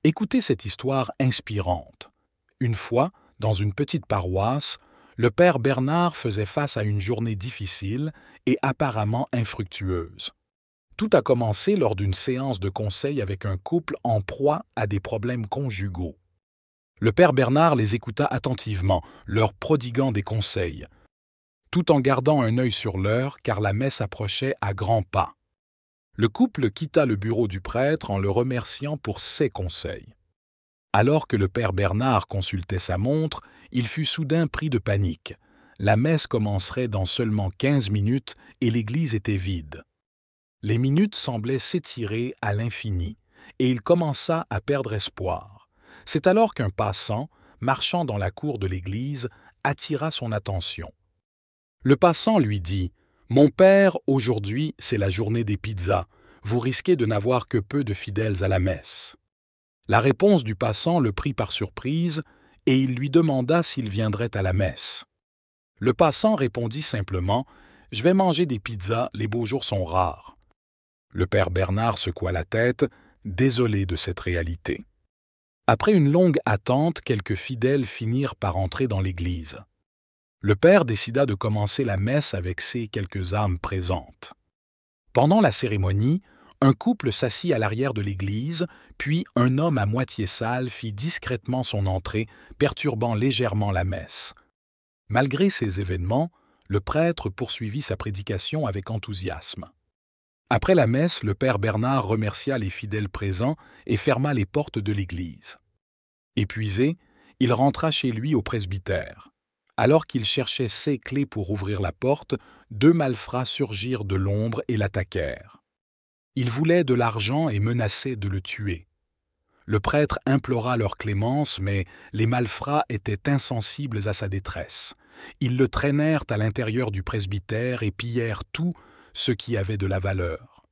Écoutez cette histoire inspirante. Une fois, dans une petite paroisse, le père Bernard faisait face à une journée difficile et apparemment infructueuse. Tout a commencé lors d'une séance de conseil avec un couple en proie à des problèmes conjugaux. Le père Bernard les écouta attentivement, leur prodiguant des conseils, tout en gardant un œil sur l'heure car la messe approchait à grands pas. Le couple quitta le bureau du prêtre en le remerciant pour ses conseils. Alors que le père Bernard consultait sa montre, il fut soudain pris de panique. La messe commencerait dans seulement 15 minutes et l'église était vide. Les minutes semblaient s'étirer à l'infini, et il commença à perdre espoir. C'est alors qu'un passant, marchant dans la cour de l'église, attira son attention. Le passant lui dit « Mon père, aujourd'hui, c'est la journée des pizzas. Vous risquez de n'avoir que peu de fidèles à la messe. » La réponse du passant le prit par surprise et il lui demanda s'il viendrait à la messe. Le passant répondit simplement « Je vais manger des pizzas, les beaux jours sont rares. » Le père Bernard secoua la tête, désolé de cette réalité. Après une longue attente, quelques fidèles finirent par entrer dans l'église. Le père décida de commencer la messe avec ces quelques âmes présentes. Pendant la cérémonie, un couple s'assit à l'arrière de l'église, puis un homme à moitié sale fit discrètement son entrée, perturbant légèrement la messe. Malgré ces événements, le prêtre poursuivit sa prédication avec enthousiasme. Après la messe, le père Bernard remercia les fidèles présents et ferma les portes de l'église. Épuisé, il rentra chez lui au presbytère. Alors qu'il cherchait ses clés pour ouvrir la porte, deux malfrats surgirent de l'ombre et l'attaquèrent. Ils voulaient de l'argent et menaçaient de le tuer. Le prêtre implora leur clémence, mais les malfrats étaient insensibles à sa détresse. Ils le traînèrent à l'intérieur du presbytère et pillèrent tout ce qui avait de la valeur.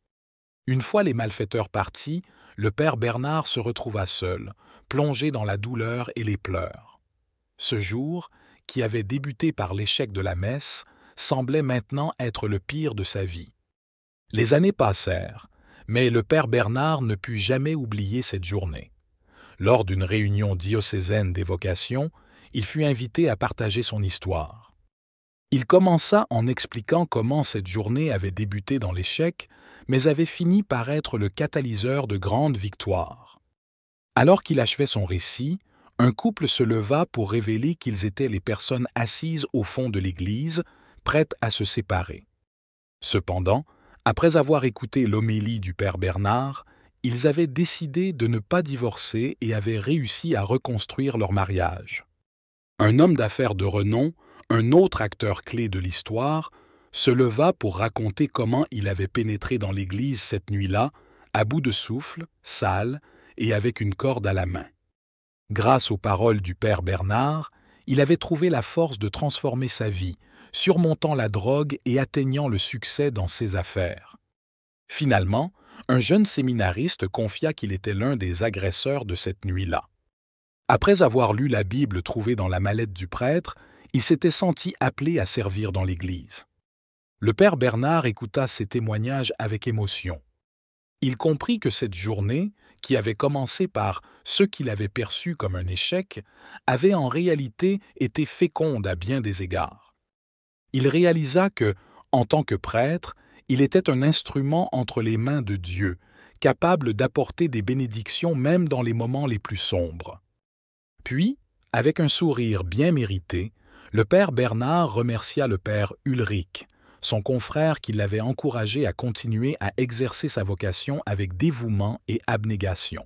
Une fois les malfaiteurs partis, le père Bernard se retrouva seul, plongé dans la douleur et les pleurs. Ce jour, qui avait débuté par l'échec de la messe, semblait maintenant être le pire de sa vie. Les années passèrent, mais le père Bernard ne put jamais oublier cette journée. Lors d'une réunion diocésaine des vocations, il fut invité à partager son histoire. Il commença en expliquant comment cette journée avait débuté dans l'échec, mais avait fini par être le catalyseur de grandes victoires. Alors qu'il achevait son récit, un couple se leva pour révéler qu'ils étaient les personnes assises au fond de l'église, prêtes à se séparer. Cependant, après avoir écouté l'homélie du père Bernard, ils avaient décidé de ne pas divorcer et avaient réussi à reconstruire leur mariage. Un homme d'affaires de renom, un autre acteur clé de l'histoire, se leva pour raconter comment il avait pénétré dans l'église cette nuit-là, à bout de souffle, sale et avec une corde à la main. Grâce aux paroles du père Bernard, il avait trouvé la force de transformer sa vie, surmontant la drogue et atteignant le succès dans ses affaires. Finalement, un jeune séminariste confia qu'il était l'un des agresseurs de cette nuit-là. Après avoir lu la Bible trouvée dans la mallette du prêtre, il s'était senti appelé à servir dans l'Église. Le père Bernard écouta ces témoignages avec émotion. Il comprit que cette journée, qui avait commencé par ce qu'il avait perçu comme un échec, avait en réalité été féconde à bien des égards. Il réalisa que, en tant que prêtre, il était un instrument entre les mains de Dieu, capable d'apporter des bénédictions même dans les moments les plus sombres. Puis, avec un sourire bien mérité, le père Bernard remercia le père Ulrich, son confrère qui l'avait encouragé à continuer à exercer sa vocation avec dévouement et abnégation.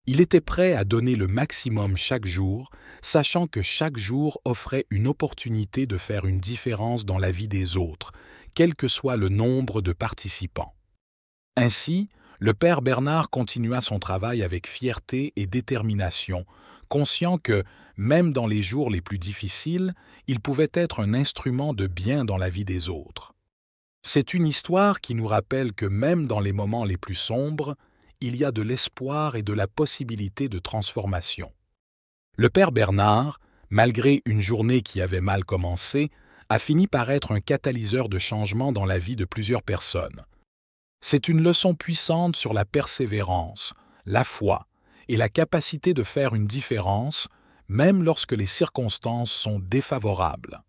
Il était prêt à donner le maximum chaque jour, sachant que chaque jour offrait une opportunité de faire une différence dans la vie des autres, quel que soit le nombre de participants. Ainsi, le père Bernard continua son travail avec fierté et détermination, conscient que, même dans les jours les plus difficiles, il pouvait être un instrument de bien dans la vie des autres. C'est une histoire qui nous rappelle que même dans les moments les plus sombres, il y a de l'espoir et de la possibilité de transformation. Le père Bernard, malgré une journée qui avait mal commencé, a fini par être un catalyseur de changement dans la vie de plusieurs personnes. C'est une leçon puissante sur la persévérance, la foi et la capacité de faire une différence, même lorsque les circonstances sont défavorables.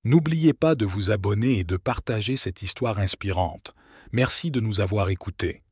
N'oubliez pas de vous abonner et de partager cette histoire inspirante. Merci de nous avoir écoutés.